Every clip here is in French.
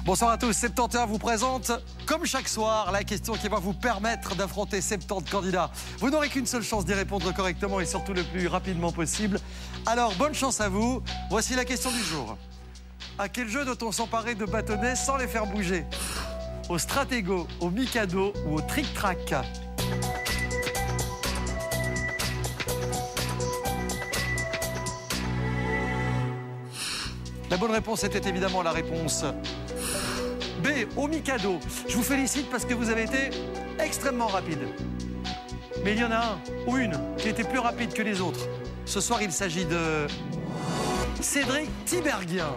Bonsoir à tous, 71 vous présente, comme chaque soir, la question qui va vous permettre d'affronter 70 candidats. Vous n'aurez qu'une seule chance d'y répondre correctement et surtout le plus rapidement possible. Alors, bonne chance à vous. Voici la question du jour. À quel jeu doit-on s'emparer de bâtonnets sans les faire bouger? Au Stratego, au Mikado ou au Trick-Track? La bonne réponse était évidemment la réponse B, au Mikado. Je vous félicite parce que vous avez été extrêmement rapide. Mais il y en a un ou une qui était plus rapide que les autres. Ce soir, il s'agit de Cédric Tiberghien.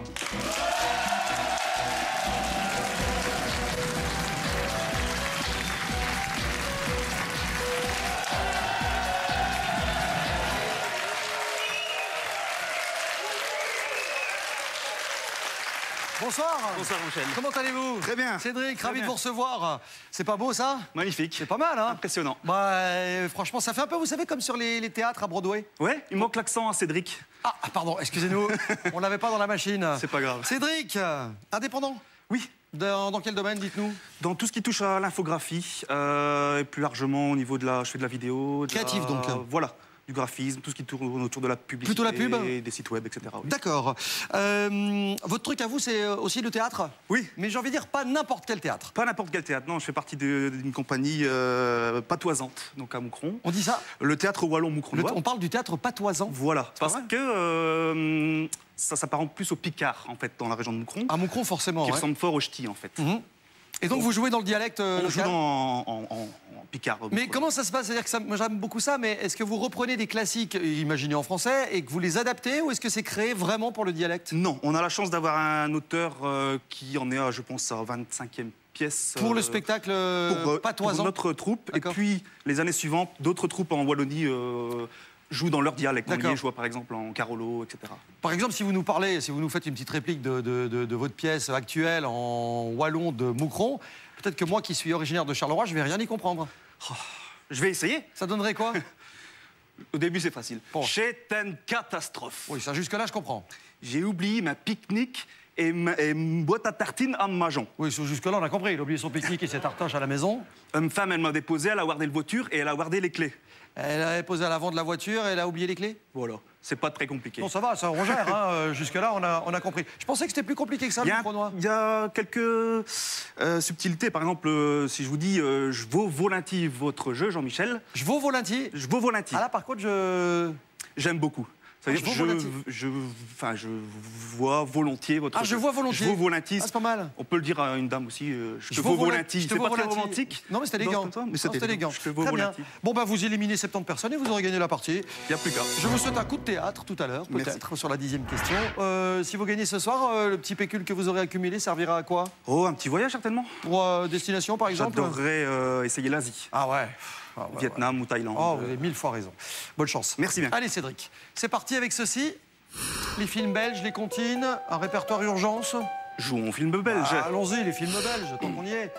Bonsoir. Bonsoir Michel. Comment allez-vous? Très bien. Cédric, ravi bien. de vous recevoir. C'est pas beau ça? Magnifique. C'est pas mal, hein? Impressionnant. Bah, franchement, ça fait un peu, vous savez, comme sur les théâtres à Broadway. Ouais, il manque l'accent à Cédric. Ah, pardon, excusez-nous, on l'avait pas dans la machine. C'est pas grave. Cédric, indépendant? Oui. Dans quel domaine, dites-nous? Dans tout ce qui touche à l'infographie, et plus largement au niveau de la... Je fais de la vidéo. Créatif, donc. Voilà, du graphisme, tout ce qui tourne autour de la publicité. Plutôt la pub? Des sites web, etc. Oui. D'accord. Votre truc à vous, c'est aussi le théâtre? Oui. Mais j'ai envie de dire pas n'importe quel théâtre. Pas n'importe quel théâtre, non, je fais partie d'une compagnie patoisante, donc à Moucron. On dit ça? Le théâtre wallon Moucron. On parle du théâtre patoisant. Voilà, parce vrai que ça s'apparente plus au Picard, en fait, dans la région de Moucron. À Moucron, forcément. Qui Ouais. ressemble fort au ch'ti, en fait. Mhm. Et donc, vous jouez dans le dialecte On joue local? en Picard. Mais comment ça se passe? C'est-à-dire que moi j'aime beaucoup ça, mais est-ce que vous reprenez des classiques imaginés en français et que vous les adaptez ou est-ce que c'est créé vraiment pour le dialecte? Non, on a la chance d'avoir un auteur qui en est à, je pense, à 25e pièce. Pour le spectacle patoisant? Pour notre troupe. Et D'accord. puis, les années suivantes, d'autres troupes en Wallonie jouent dans leur dialecte. D'accord. On joue par exemple en Carolo, etc. Par exemple, si vous nous parlez, si vous nous faites une petite réplique de votre pièce actuelle en wallon de Moucron, peut-être que moi qui suis originaire de Charleroi, je vais rien y comprendre. Oh, je vais essayer. Ça donnerait quoi? Au début, c'est facile. Bon. C'est une catastrophe. Oui, ça jusque-là, je comprends. J'ai oublié ma pique-nique et ma boîte à tartines à Majon. Oui, jusque-là, on a compris. Il a oublié son pique-nique et ses tartaches à la maison. Une femme, elle m'a déposé, elle a guardé le voiture et elle a guardé les clés. Elle avait posé à l'avant de la voiture et elle a oublié les clés? Voilà, c'est pas très compliqué. Non, ça va, ça on gère. Hein. Jusque-là, on a compris. Je pensais que c'était plus compliqué que ça, le micro-noir. Il y a quelques subtilités. Par exemple, si je vous dis je vaux volontiers votre jeu, Jean-Michel. Je vaux volontiers? Je vaux volontiers. Ah là, par contre, J'aime beaucoup. Ça veut dire je vois volontiers votre jeu. Je vois volontiers. Je vaux volontiers. Ah, c'est pas mal. On peut le dire à une dame aussi. Je te vaux vaux volontiers. Je te C'est vaux pas très volontiers. romantique. Non, mais c'était élégant. Mais c'était élégant. Je te vaux Très bien. volontiers. Bon, bah, vous éliminez 70 personnes et vous aurez gagné la partie. Il n'y a plus qu'à. Je vous souhaite un coup de théâtre tout à l'heure, peut-être, sur la 10e question. Si vous gagnez ce soir, le petit pécule que vous aurez accumulé servira à quoi? Oh, un petit voyage certainement. Pour destination, par exemple? J'adorerais essayer l'Asie. Ah ouais. Vietnam ou Thaïlande. Oh, vous avez 1000 fois raison. Bonne chance. Merci bien. Allez, Cédric, c'est parti avec ceci. Les films belges, les comptines, un répertoire urgence. Jouons au film belge. Allons-y, les films belges, tant qu'on y est.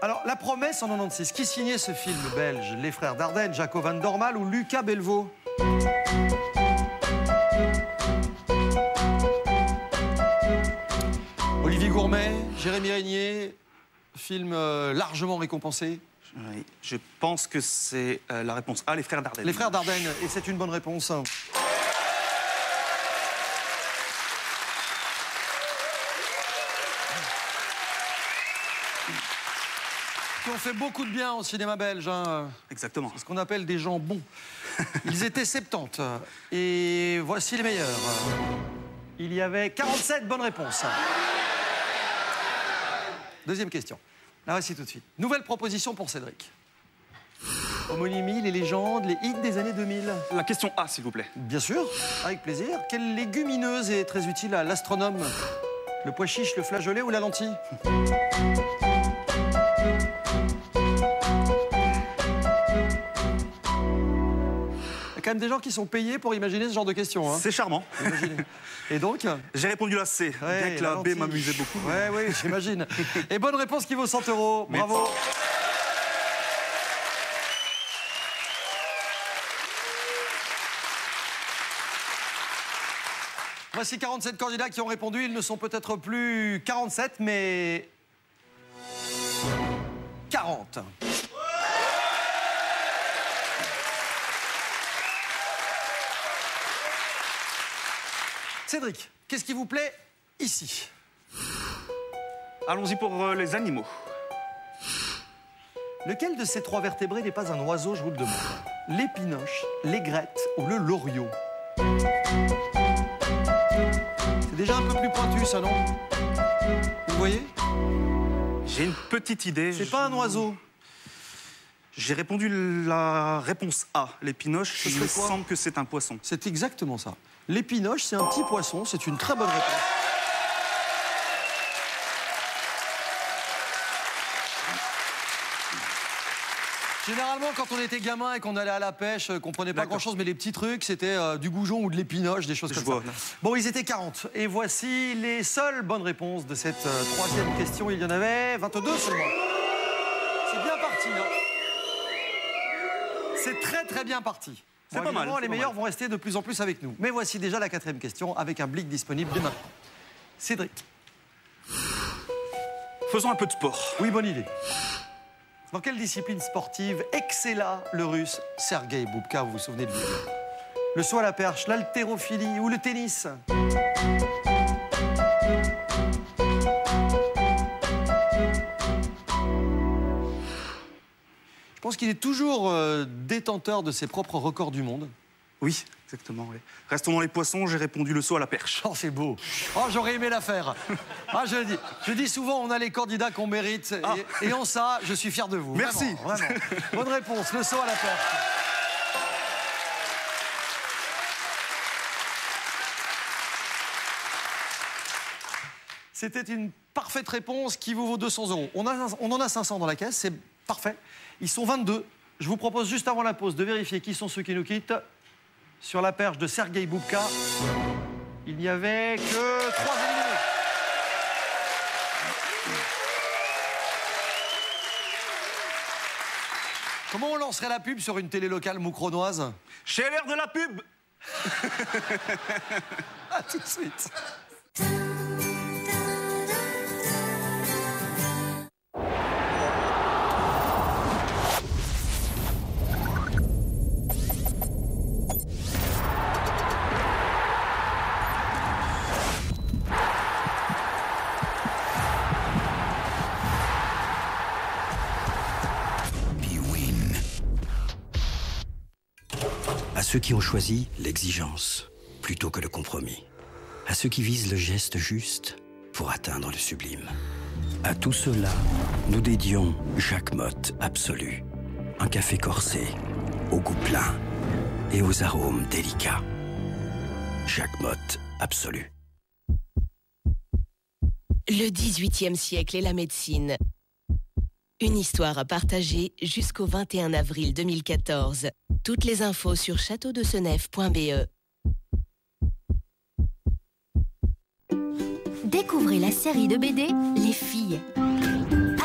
Alors, La Promesse en 96, qui signait ce film belge? Les frères Dardenne, Jaco van Dormal ou Lucas Belvaux? Olivier Gourmet, Jérémy Régnier, film largement récompensé. Oui, je pense que c'est la réponse A, les frères Dardenne. Les frères Dardenne, et c'est une bonne réponse. Qui ont fait beaucoup de bien au cinéma belge. Hein. Exactement. C'est ce qu'on appelle des gens bons. Ils étaient 70. Et voici les meilleurs. Il y avait 47 bonnes réponses. Deuxième question. La voici tout de suite. Nouvelle proposition pour Cédric. Homonymie, les légendes, les hits des années 2000. La question A, s'il vous plaît. Bien sûr, avec plaisir. Quelle légumineuse est très utile à l'astronome? Le pois chiche, le flageolet ou la lentille? Il y a quand même des gens qui sont payés pour imaginer ce genre de questions. Hein. C'est charmant. Et donc? J'ai répondu la C, bien que la B m'amusait beaucoup. Oui, j'imagine. Et bonne réponse qui vaut 100 €. Bravo. Voici 47 candidats qui ont répondu. Ils ne sont peut-être plus 47, mais 40. Cédric, qu'est-ce qui vous plaît ici? Allons-y pour les animaux. Lequel de ces trois vertébrés n'est pas un oiseau, je vous le demande? L'épinoche, l'aigrette ou le loriot? C'est déjà un peu plus pointu, ça, non? Vous voyez? J'ai une petite idée. C'est pas un oiseau. J'ai répondu la réponse A, l'épinoche. Il me semble que c'est un poisson. C'est exactement ça. L'épinoche, c'est un petit poisson. C'est une très bonne réponse. Généralement, quand on était gamin et qu'on allait à la pêche, qu'on prenait pas grand-chose, mais les petits trucs, c'était du goujon ou de l'épinoche, des choses comme ça. Bon, ils étaient 40. Et voici les seules bonnes réponses de cette troisième question. Il y en avait 22 seulement. C'est bien parti, hein. C'est très, très bien parti. C'est pas mal. Les meilleurs vont rester de plus en plus avec nous. Mais voici déjà la quatrième question avec un blic disponible dès maintenant. Cédric. Faisons un peu de sport. Oui, bonne idée. Dans quelle discipline sportive excella le russe Sergueï Boubka? Vous vous souvenez de lui? Le saut à la perche, l'haltérophilie ou le tennis? Je pense qu'il est toujours détenteur de ses propres records du monde. Oui, exactement. Oui. Restons dans les poissons, j'ai répondu le saut à la perche. Oh, c'est beau. Oh, j'aurais aimé la faire. Ah, je dis souvent, on a les candidats qu'on mérite. Ah. Et en ça, je suis fier de vous. Merci. Vraiment, vraiment. Bonne réponse, le saut à la perche. C'était une parfaite réponse qui vous vaut 200 €. On en a 500 dans la caisse, c'est parfait. Ils sont 22. Je vous propose juste avant la pause de vérifier qui sont ceux qui nous quittent. Sur la perche de Sergueï Boubka, il n'y avait que 3 éliminés. Comment on lancerait la pub sur une télé locale moucronoise? Chez l'heure de la pub. À tout de suite. À ceux qui ont choisi l'exigence plutôt que le compromis. À ceux qui visent le geste juste pour atteindre le sublime. À tous ceux-là, nous dédions Jacques Motte Absolu. Un café corsé, au goût plein et aux arômes délicats. Jacques Motte Absolu. Le XVIIIe siècle et la médecine. Une histoire à partager jusqu'au 21 avril 2014. Toutes les infos sur châteaudesenef.be. Découvrez la série de BD Les Filles.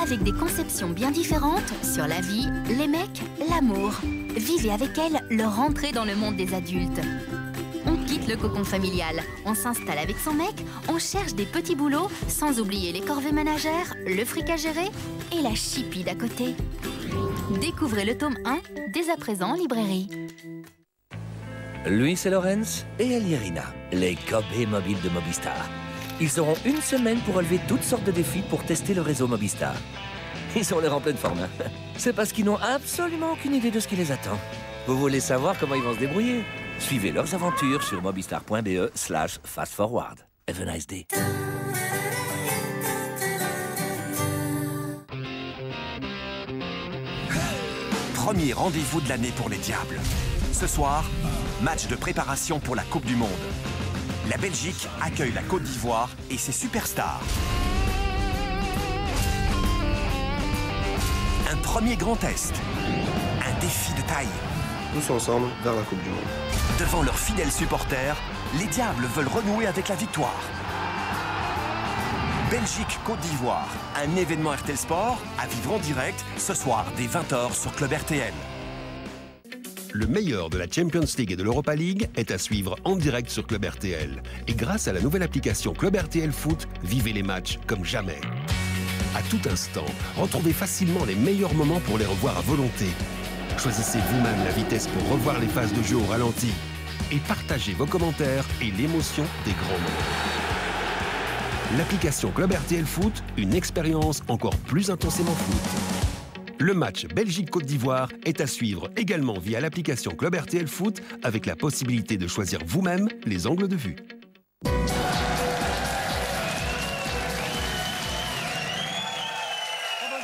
Avec des conceptions bien différentes sur la vie, les mecs, l'amour. Vivez avec elles leur entrée dans le monde des adultes. On quitte le cocon familial, on s'installe avec son mec, on cherche des petits boulots, sans oublier les corvées ménagères, le fric à gérer et la chipie d'à côté. Découvrez le tome 1 dès à présent en librairie. Luis et Lorenz et Elierina, les gobés mobiles de Mobistar. Ils auront une semaine pour relever toutes sortes de défis pour tester le réseau Mobistar. Ils ont l'air en pleine forme. C'est parce qu'ils n'ont absolument aucune idée de ce qui les attend. Vous voulez savoir comment ils vont se débrouiller? Suivez leurs aventures sur mobistar.be/fastforward. Have a nice day. Premier rendez-vous de l'année pour les Diables. Ce soir, match de préparation pour la Coupe du Monde. La Belgique accueille la Côte d'Ivoire et ses superstars. Un premier grand test. Un défi de taille. Tous ensemble vers la Coupe du Monde. Devant leurs fidèles supporters, les Diables veulent renouer avec la victoire. Belgique-Côte d'Ivoire, un événement RTL Sport à vivre en direct ce soir dès 20 h sur Club RTL. Le meilleur de la Champions League et de l'Europa League est à suivre en direct sur Club RTL. Et grâce à la nouvelle application Club RTL Foot, vivez les matchs comme jamais. À tout instant, retrouvez facilement les meilleurs moments pour les revoir à volonté. Choisissez vous-même la vitesse pour revoir les phases de jeu au ralenti. Et partagez vos commentaires et l'émotion des grands moments. L'application Club RTL Foot, une expérience encore plus intensément foot. Le match Belgique-Côte d'Ivoire est à suivre également via l'application Club RTL Foot avec la possibilité de choisir vous-même les angles de vue. Bonne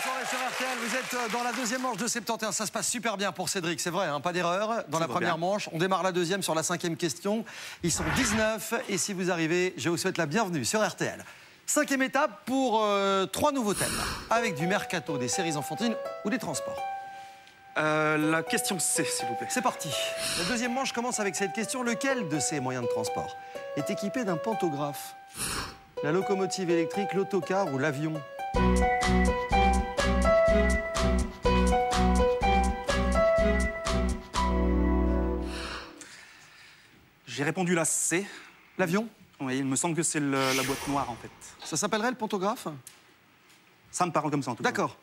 soirée sur RTL, vous êtes dans la deuxième manche de 71, ça se passe super bien pour Cédric, c'est vrai, hein, pas d'erreur dans la première manche. On démarre la deuxième sur la 5e question, ils sont 19 et si vous arrivez, je vous souhaite la bienvenue sur RTL. 5e étape pour 3 nouveaux thèmes, avec du mercato, des séries enfantines ou des transports. La question C, s'il vous plaît. C'est parti. La deuxième manche commence avec cette question. Lequel de ces moyens de transport est équipé d'un pantographe? La locomotive électrique, l'autocar ou l'avion? J'ai répondu la C. L'avion? Oui, il me semble que c'est la boîte noire, en fait. Ça s'appellerait le pantographe? Ça me parle comme ça, en tout cas. D'accord.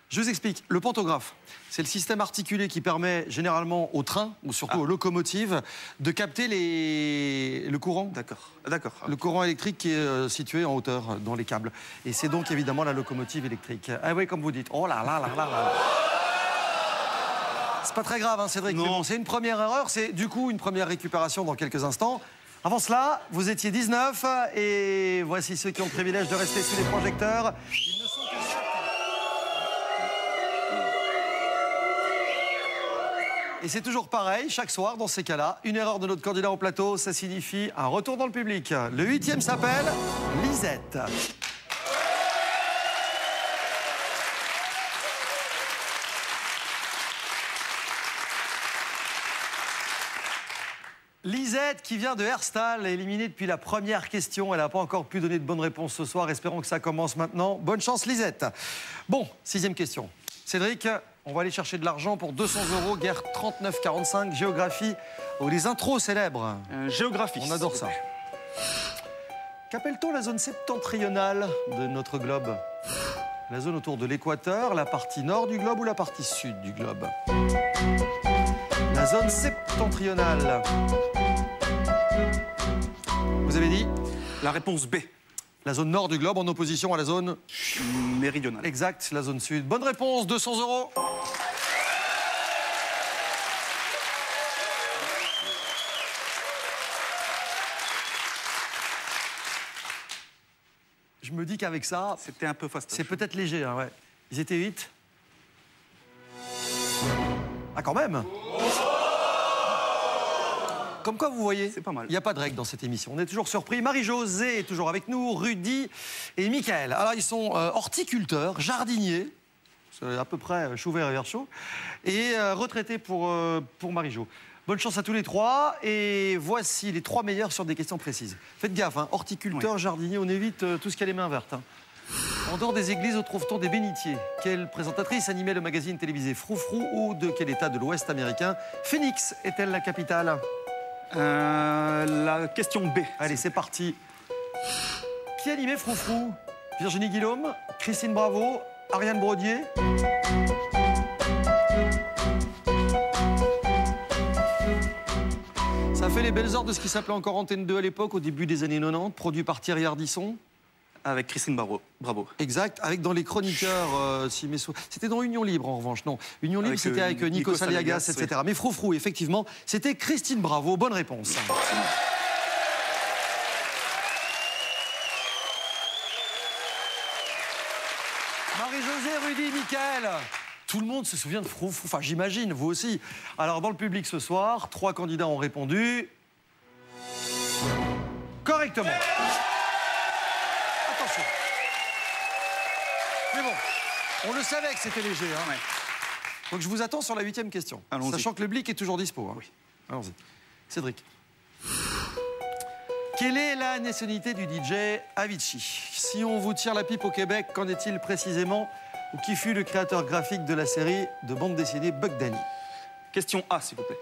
Je vous explique. Le pantographe, c'est le système articulé qui permet généralement aux trains, ou surtout aux locomotives, de capter le courant. D'accord. Le courant électrique qui est situé en hauteur dans les câbles. Et c'est donc évidemment la locomotive électrique. Ah oui, comme vous dites. Oh là là là là là. C'est pas très grave, hein, Cédric. Non. C'est une première erreur. C'est du coup une première récupération dans quelques instants. Avant cela, vous étiez 19 et voici ceux qui ont le privilège de rester sous les projecteurs. Ils ne sont que 7. Et c'est toujours pareil, chaque soir dans ces cas-là, une erreur de notre candidat au plateau, ça signifie un retour dans le public. Le 8e s'appelle Lisette. Lisette qui vient de Herstal, éliminée depuis la première question. Elle n'a pas encore pu donner de bonnes réponses ce soir. Espérons que ça commence maintenant. Bonne chance, Lisette. Bon, 6e question. Cédric, on va aller chercher de l'argent pour 200 €. Guerre 39-45, géographie ou les intros célèbres. Géographie. On adore ça. Qu'appelle-t-on la zone septentrionale de notre globe? La zone autour de l'équateur, la partie nord du globe ou la partie sud du globe? La zone septentrionale. Vous avez dit? La réponse B. La zone nord du globe en opposition à la zone méridionale. Exact, la zone sud. Bonne réponse, 200 €. Je me dis qu'avec ça... C'était un peu fastoche. C'est peut-être léger, hein, ouais. Ils étaient 8. Ah, quand même. Comme quoi, vous voyez, c'est pas mal. Il n'y a pas de règle dans cette émission. On est toujours surpris. Marie-Josée est toujours avec nous, Rudy et Mickaël. Alors, ils sont horticulteurs, jardiniers, c'est à peu près chou vert et vert chaud, et retraités pour Marie-Jo. Bonne chance à tous les trois. Et voici les 3 meilleurs sur des questions précises. Faites gaffe, hein, horticulteurs, jardiniers, on évite tout ce qui a les mains vertes. Hein. En dehors des églises, où trouve-t-on des bénitiers? Quelle présentatrice animait le magazine télévisé Froufrou ou de quel état de l'Ouest américain Phoenix est-elle la capitale? La question B. Allez, c'est parti. Qui animait Froufrou? Virginie Guillaume, Christine Bravo, Ariane Brodier? Ça fait les belles heures de ce qui s'appelait encore Antenne 2 à l'époque, au début des années 90, produit par Thierry Ardisson. Avec Christine Bravo. Exact, avec dans les chroniqueurs, c'était dans Union Libre en revanche, non. Union Libre, c'était avec Nico Aliagas, etc. Oui. Mais Froufrou, effectivement, c'était Christine Bravo. Bonne réponse. Marie-Josée, Rudy, Mickaël. Tout le monde se souvient de Froufrou, enfin j'imagine, vous aussi. Alors dans le public ce soir, 3 candidats ont répondu correctement. Attention. Mais bon, on le savait que c'était léger. Hein. Ouais. Donc je vous attends sur la 8e question. Sachant que le public est toujours dispo. Hein. Oui. Allons-y. Cédric. Quelle est la nationalité du DJ Avicii? Si on vous tire la pipe au Québec, qu'en est-il précisément? Ou qui fut le créateur graphique de la série de bande dessinée Buck Danny? Question A, s'il vous plaît.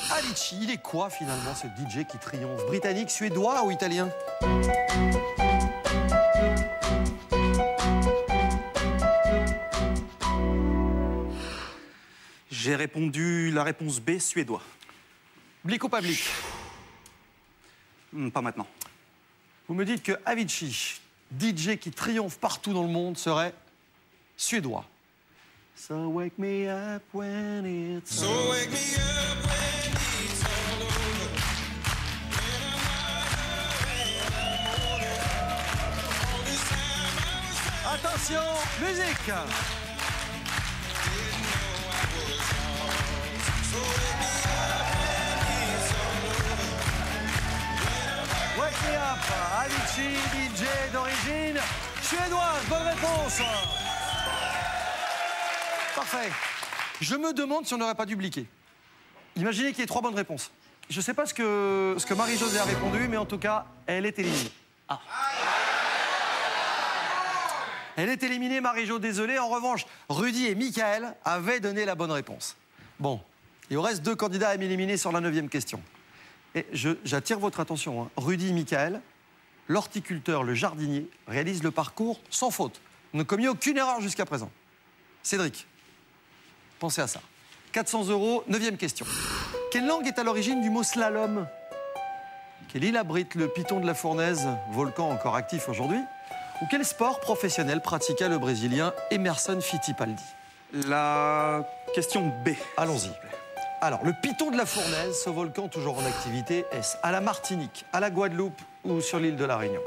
Avicii, il est quoi finalement ce DJ qui triomphe? Britannique, suédois ou italien? J'ai répondu la réponse B, suédois. Blic ou pas blic? Pas maintenant. Vous me dites que Avicii, DJ qui triomphe partout dans le monde, serait suédois. So wake me up when it's So wake me up when it's all over. Attention, musique. Wake me up, Avicii, DJ d'origine suédoise. Bonne réponse. Parfait. Je me demande si on n'aurait pas dû bliquer. Imaginez qu'il y ait 3 bonnes réponses. Je ne sais pas ce que Marie-Josée a répondu, mais en tout cas, elle est éliminée. Ah. Elle est éliminée, Marie-Jo, désolé. En revanche, Rudy et Michael avaient donné la bonne réponse. Bon, il reste 2 candidats à m'éliminer sur la 9e question. Et j'attire votre attention. Hein. Rudy et Michael, l'horticulteur, le jardinier, réalisent le parcours sans faute. Ils n'ont commis aucune erreur jusqu'à présent. Cédric, pensez à ça. 400 €, 9e question. Quelle langue est à l'origine du mot slalom? Quelle île abrite le piton de la Fournaise, volcan encore actif aujourd'hui? Ou quel sport professionnel pratiqua le Brésilien Emerson Fittipaldi? La question B. Allons-y. Alors, le piton de la Fournaise, ce volcan toujours en activité, est-ce à la Martinique, à la Guadeloupe ou sur l'île de la Réunion?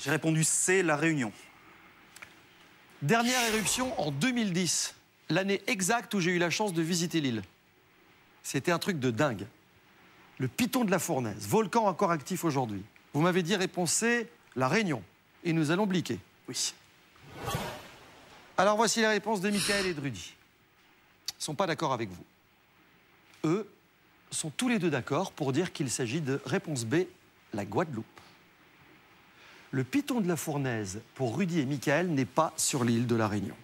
J'ai répondu C, la Réunion. Dernière éruption en 2010, l'année exacte où j'ai eu la chance de visiter l'île. C'était un truc de dingue. Le piton de la Fournaise, volcan encore actif aujourd'hui. Vous m'avez dit réponse C, la Réunion. Et nous allons bliquer. Oui. Alors voici les réponses de Michael et de Rudy. Ils ne sont pas d'accord avec vous. Eux sont tous les deux d'accord pour dire qu'il s'agit de réponse B, la Guadeloupe. Le piton de la Fournaise, pour Rudy et Michael, n'est pas sur l'île de la Réunion.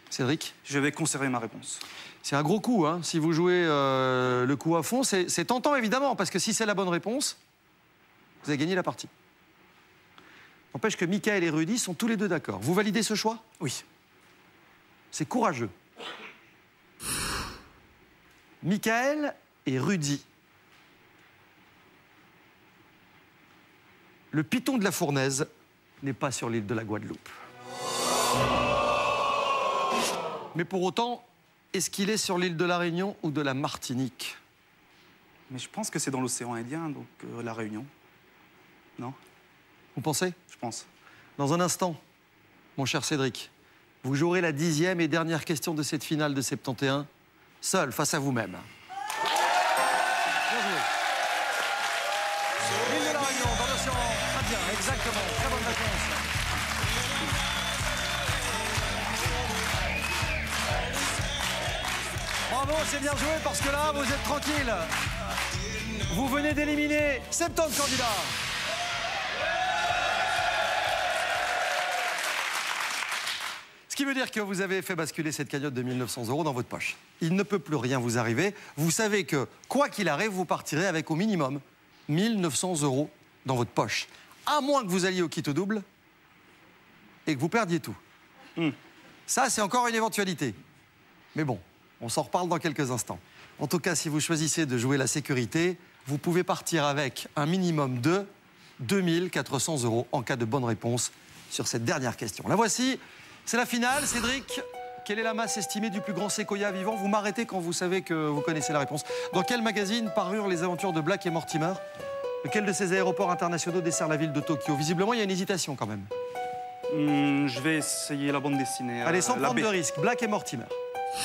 Cédric? Je vais conserver ma réponse. C'est un gros coup, hein. Si vous jouez le coup à fond, c'est tentant évidemment, parce que si c'est la bonne réponse, vous avez gagné la partie. N'empêche que Michael et Rudy sont tous les deux d'accord. Vous validez ce choix? Oui. C'est courageux. Michael et Rudy. Le piton de la Fournaise n'est pas sur l'île de la Guadeloupe. Mais pour autant, est-ce qu'il est sur l'île de la Réunion ou de la Martinique? Mais je pense que c'est dans l'océan Indien, donc la Réunion. Non? Vous pensez? Je pense. Dans un instant, mon cher Cédric, vous jouerez la 10e et dernière question de cette finale de 71, seul face à vous-même. Bien joué. L'île de la Réunion, dans l'océan Indien, exactement. Très bonne réponse. Bravo, c'est bien joué parce que là, vous êtes tranquille. Vous venez d'éliminer 70 candidats. Ce qui veut dire que vous avez fait basculer cette cagnotte de 1 900 € dans votre poche. Il ne peut plus rien vous arriver. Vous savez que, quoi qu'il arrive, vous partirez avec au minimum 1 900 € dans votre poche. À moins que vous alliez au kit au double et que vous perdiez tout. Ça, c'est encore une éventualité. Mais bon, on s'en reparle dans quelques instants. En tout cas, si vous choisissez de jouer la sécurité, vous pouvez partir avec un minimum de 2 400 € en cas de bonne réponse sur cette dernière question. La voici. C'est la finale. Cédric, quelle est la masse estimée du plus grand séquoia vivant? Vous m'arrêtez quand vous savez que vous connaissez la réponse. Dans quel magazine parurent les aventures de Black et Mortimer? Lequel de ces aéroports internationaux dessert la ville de Tokyo? Visiblement, il y a une hésitation quand même. Je vais essayer la bande dessinée. Allez, sans prendre de risque. Black et Mortimer.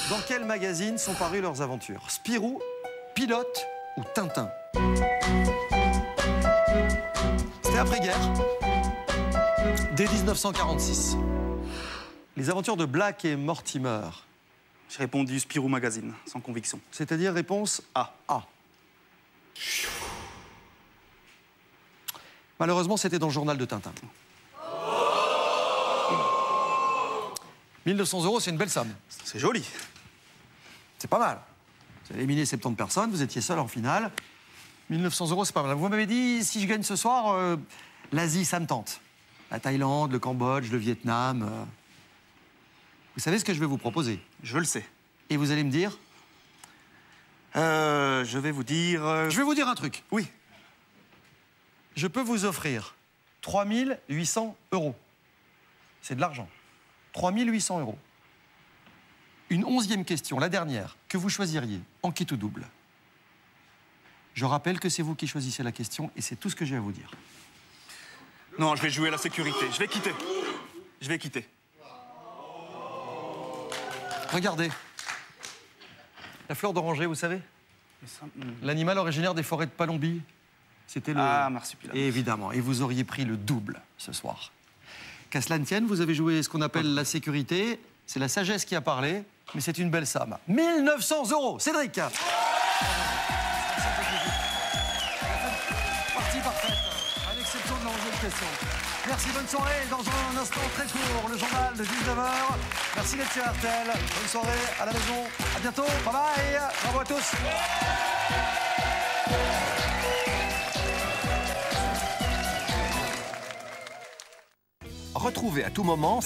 Dans quel magazine sont parues leurs aventures? Spirou, Pilote ou Tintin? C'était après-guerre, dès 1946. Les aventures de Black et Mortimer. J'ai répondu Spirou Magazine, sans conviction. C'est-à-dire réponse A. A. Malheureusement, c'était dans le journal de Tintin. 1900 €, c'est une belle somme. C'est joli. C'est pas mal. Vous avez éliminé 70 personnes, vous étiez seul en finale. 1900 €, c'est pas mal. Vous m'avez dit, si je gagne ce soir, l'Asie, ça me tente. La Thaïlande, le Cambodge, le Vietnam. Vous savez ce que je vais vous proposer? Je le sais. Et vous allez me dire? Je vais vous dire... Je vais vous dire un truc. Oui. Je peux vous offrir 3 800 €. C'est de l'argent. 3 800 €. Une 11e question, la dernière, que vous choisiriez, en quitte ou double. Je rappelle que c'est vous qui choisissez la question et c'est tout ce que j'ai à vous dire. Non, je vais jouer à la sécurité. Je vais quitter. Je vais quitter. Regardez. La fleur d'oranger, vous savez? L'animal originaire des forêts de Palombie. C'était le... Ah, marsupilami. Évidemment. Et vous auriez pris le double ce soir. Qu'à cela ne tienne, vous avez joué ce qu'on appelle la sécurité. C'est la sagesse qui a parlé, mais c'est une belle somme. 1900 €. Cédric. Partie parfaite, à l'exception de la 11e question. Merci, bonne soirée. Dans un instant très court, le journal de 19h. Merci d'être sur RTL. Bonne soirée à la maison. À bientôt. Bye bye. Bravo à tous. Retrouvez à tout moment